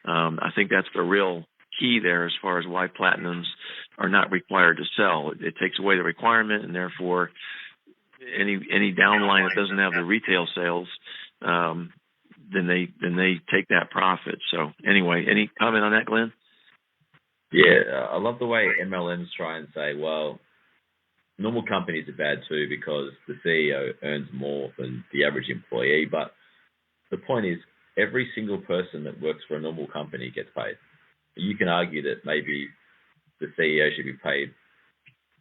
I think that's the real key there as far as why platinums are not required to sell. It takes away the requirement, and therefore any downline that doesn't have the retail sales, then they take that profit. So anyway, any comment on that, Glenn? Yeah, I love the way MLMs try and say, well, normal companies are bad too because the CEO earns more than the average employee. But the point is, every single person that works for a normal company gets paid. You can argue that maybe the CEO should be paid,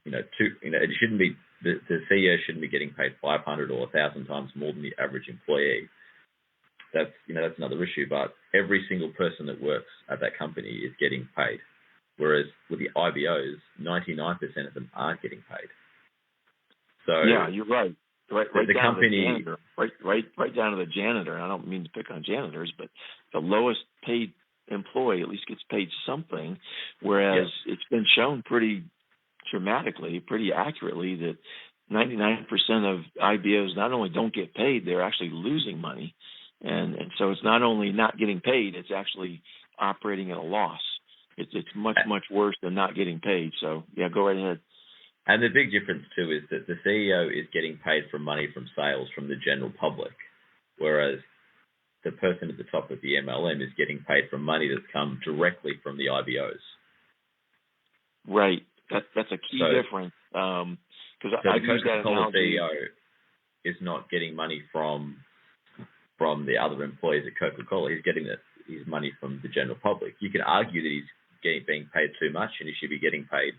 it shouldn't be, the CEO shouldn't be getting paid 500 or 1,000 times more than the average employee. That's another issue. But every single person that works at that company is getting paid. Whereas with the IBOs, 99% of them aren't getting paid. So yeah, you're right. Right the down company, to the janitor. Right down to the janitor. I don't mean to pick on janitors, but the lowest paid employee at least gets paid something. Whereas it's been shown pretty dramatically, pretty accurately that 99% of IBOs not only don't get paid, they're actually losing money. And so it's not only not getting paid, it's actually operating at a loss. It's much worse than not getting paid. So, yeah, go right ahead. And the big difference, too, is that the CEO is getting paid from money from sales from the general public, whereas the person at the top of the MLM is getting paid from money that's come directly from the IBOs. Right. That's a key difference. Because I've used that analogy. The CEO is not getting money from the other employees at Coca-Cola. He's getting his money from the general public. You can argue that he's being paid too much and he should be getting paid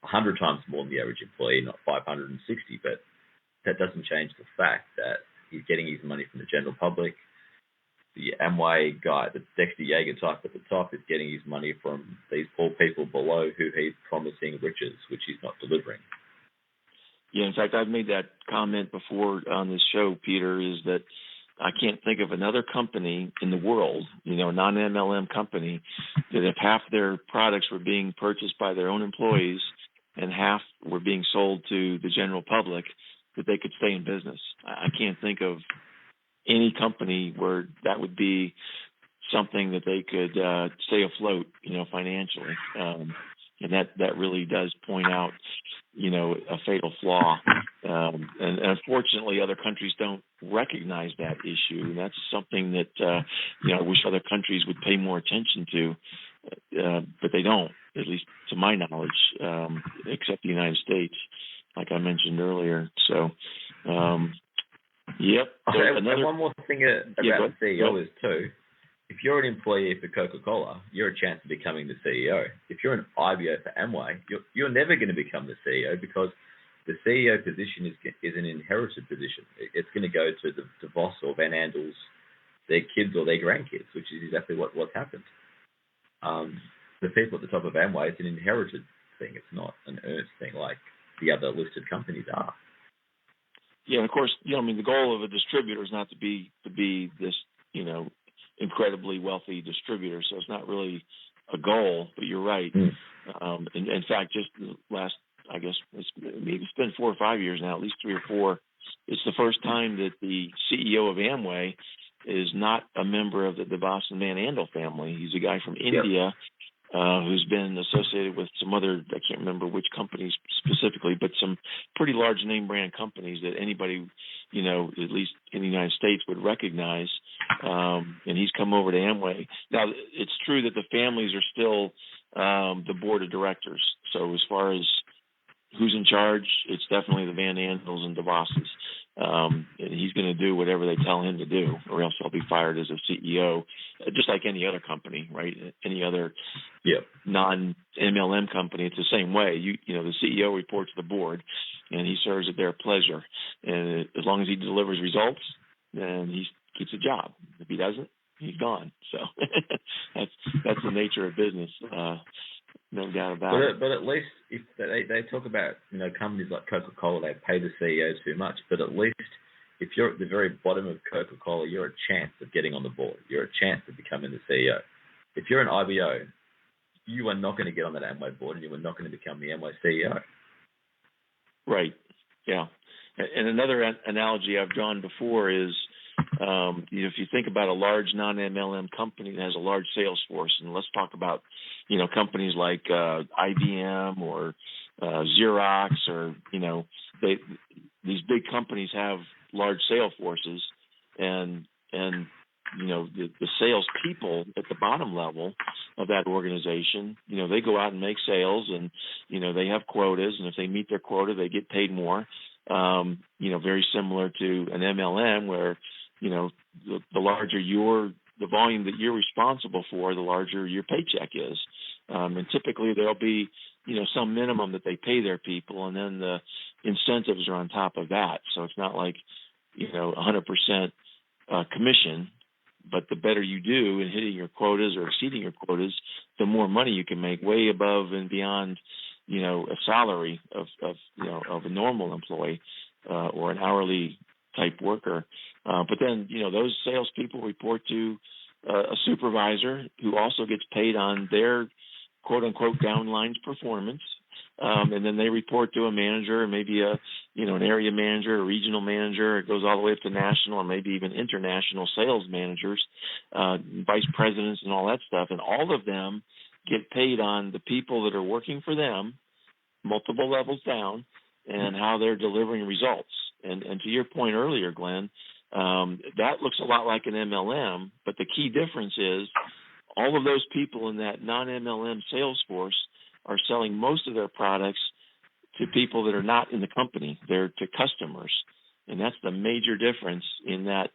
100 times more than the average employee, not 560. But that doesn't change the fact that he's getting his money from the general public. The Amway guy, the Dexter Yeager type at the top, is getting his money from these poor people below who he's promising riches, which he's not delivering. Yeah, in fact, I've made that comment before on this show, Peter, is that I can't think of another company in the world, non-MLM company, that if half their products were being purchased by their own employees and half were being sold to the general public, that they could stay in business. I can't think of any company where that would be something that they could stay afloat, financially. And that really does point out, a fatal flaw. And unfortunately, other countries don't recognize that issue. And that's something that, I wish other countries would pay more attention to, but they don't, at least to my knowledge, except the United States, like I mentioned earlier. So, yep. And one more thing about the CEO is, too, if you're an employee for Coca-Cola, you're a chance of becoming the CEO. If you're an IBO for Amway, you're never going to become the CEO because the CEO position is an inherited position. It's going to go to the boss or Van Andels, their kids or their grandkids, which is exactly what's happened. The people at the top of Amway, it's an inherited thing. It's not an earned thing like the other listed companies are. Yeah, and of course, the goal of a distributor is not to be this, incredibly wealthy distributor. So it's not really a goal, but you're right. In fact, just the last, I guess, it's been 4 or 5 years now, at least 3 or 4. It's the first time that the CEO of Amway is not a member of the DeVos and Van Andel family. He's a guy from India who's been associated with some other, I can't remember which companies specifically, but some pretty large name brand companies that anybody, at least in the United States would recognize. And he's come over to Amway. Now, it's true that the families are still the board of directors. So as far as who's in charge, it's definitely the Van Andels and DeVosses. And he's going to do whatever they tell him to do, or else he'll be fired as a CEO, just like any other company, right? Any other non-MLM company, it's the same way. The CEO reports to the board, and he serves at their pleasure. And as long as he delivers results, then he keeps a job. If he doesn't, he's gone. So that's the nature of business. No doubt about it. But at least if they talk about companies like Coca-Cola, they pay the CEO too much. But at least if you're at the very bottom of Coca-Cola, you're a chance of getting on the board. You're a chance of becoming the CEO. If you're an IBO, you are not going to get on that Amway board, and you are not going to become the Amway CEO. Right. Yeah. And another analogy I've drawn before is If you think about a large non-MLM company that has a large sales force, and let's talk about, companies like IBM or Xerox, or these big companies have large sales forces, and the sales people at the bottom level of that organization, they go out and make sales, and they have quotas, and if they meet their quota, they get paid more. Very similar to an MLM, where the larger the volume that you're responsible for, the larger your paycheck is, and typically there'll be some minimum that they pay their people, and then the incentives are on top of that. So it's not like 100% commission. But the better you do in hitting your quotas or exceeding your quotas, the more money you can make, way above and beyond, a salary of a normal employee or an hourly type worker. But then, those salespeople report to a supervisor who also gets paid on their quote unquote downline's performance. And then they report to a manager, maybe an area manager, a regional manager. It goes all the way up to national or maybe even international sales managers, vice presidents, and all that stuff. And all of them get paid on the people that are working for them, multiple levels down, and how they're delivering results. And to your point earlier, Glenn, that looks a lot like an MLM, but the key difference is all of those people in that non-MLM sales force are selling most of their products to people that are not in the company. They're to customers. And that's the major difference in that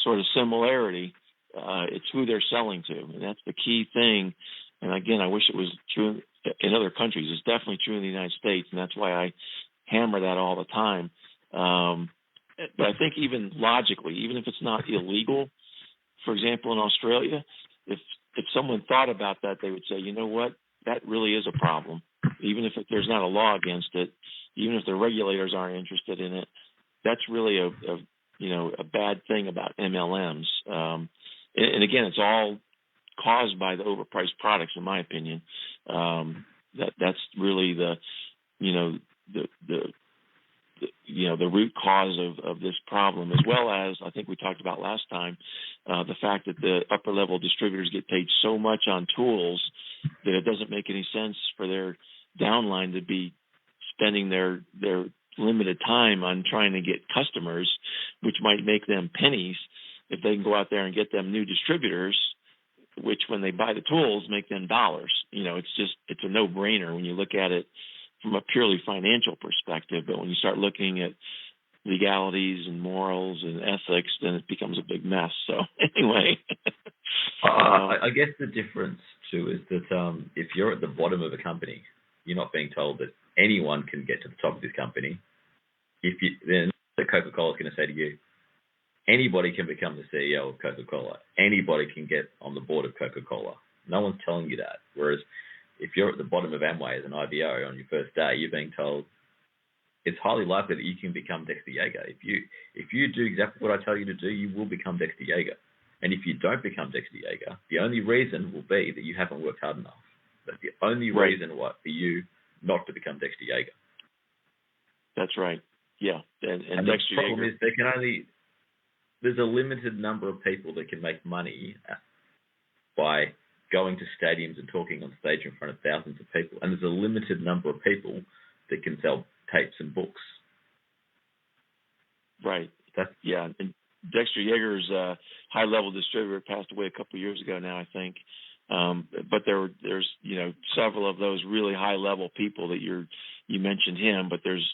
sort of similarity. It's who they're selling to. And that's the key thing. And again, I wish it was true in other countries. It's definitely true in the United States. And that's why I hammer that all the time. But I think even logically, even if it's not illegal, for example, in Australia, if someone thought about that, they would say, you know what? That really is a problem. Even if there's not a law against it, even if the regulators aren't interested in it, that's really a bad thing about MLMs. And again, it's all caused by the overpriced products, in my opinion. That's really the root cause of this problem, as well as I think we talked about last time, the fact that the upper level distributors get paid so much on tools that it doesn't make any sense for their downline to be spending their limited time on trying to get customers, which might make them pennies if they can go out there and get them new distributors, which when they buy the tools make them dollars. It's a no-brainer when you look at it from a purely financial perspective. But when you start looking at legalities and morals and ethics, then it becomes a big mess. So anyway. I guess the difference, too, is that if you're at the bottom of a company, you're not being told that anyone can get to the top of this company. Then Coca-Cola is going to say to you, anybody can become the CEO of Coca-Cola. Anybody can get on the board of Coca-Cola. No one's telling you that. Whereas if you're at the bottom of Amway as an IBO on your first day, you're being told it's highly likely that you can become Dexter Yeager. If you do exactly what I tell you to do, you will become Dexter Yeager. And if you don't become Dexter Yeager, the only reason will be that you haven't worked hard enough. That's the only reason for you not to become Dexter Yeager. That's right. Yeah. And the Dexter problem Yeager is there's a limited number of people that can make money by going to stadiums and talking on stage in front of thousands of people. And there's a limited number of people that can sell tapes and books. Right. Yeah. And Dexter Yeager's high-level distributor passed away a couple of years ago now, I think. But there's several of those really high-level people that you mentioned him, but there's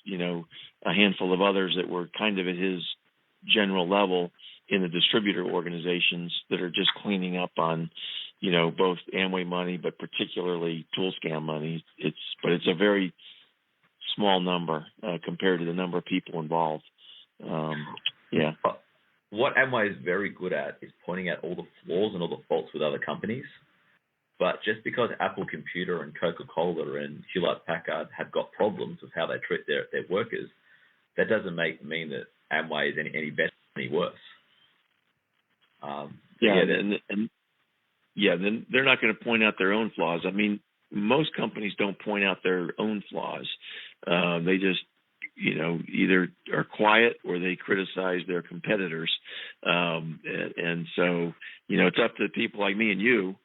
a handful of others that were kind of at his general level in the distributor organizations that are just cleaning up on both Amway money, but particularly tool scam money. It's a very small number compared to the number of people involved. Yeah. What Amway is very good at is pointing out all the flaws and all the faults with other companies. But just because Apple Computer and Coca-Cola and Hewlett-Packard have got problems with how they treat their workers, that doesn't mean that Amway is any better or any worse. Then they're not going to point out their own flaws. I mean, most companies don't point out their own flaws. They just either are quiet or they criticize their competitors. And so, it's up to people like me and you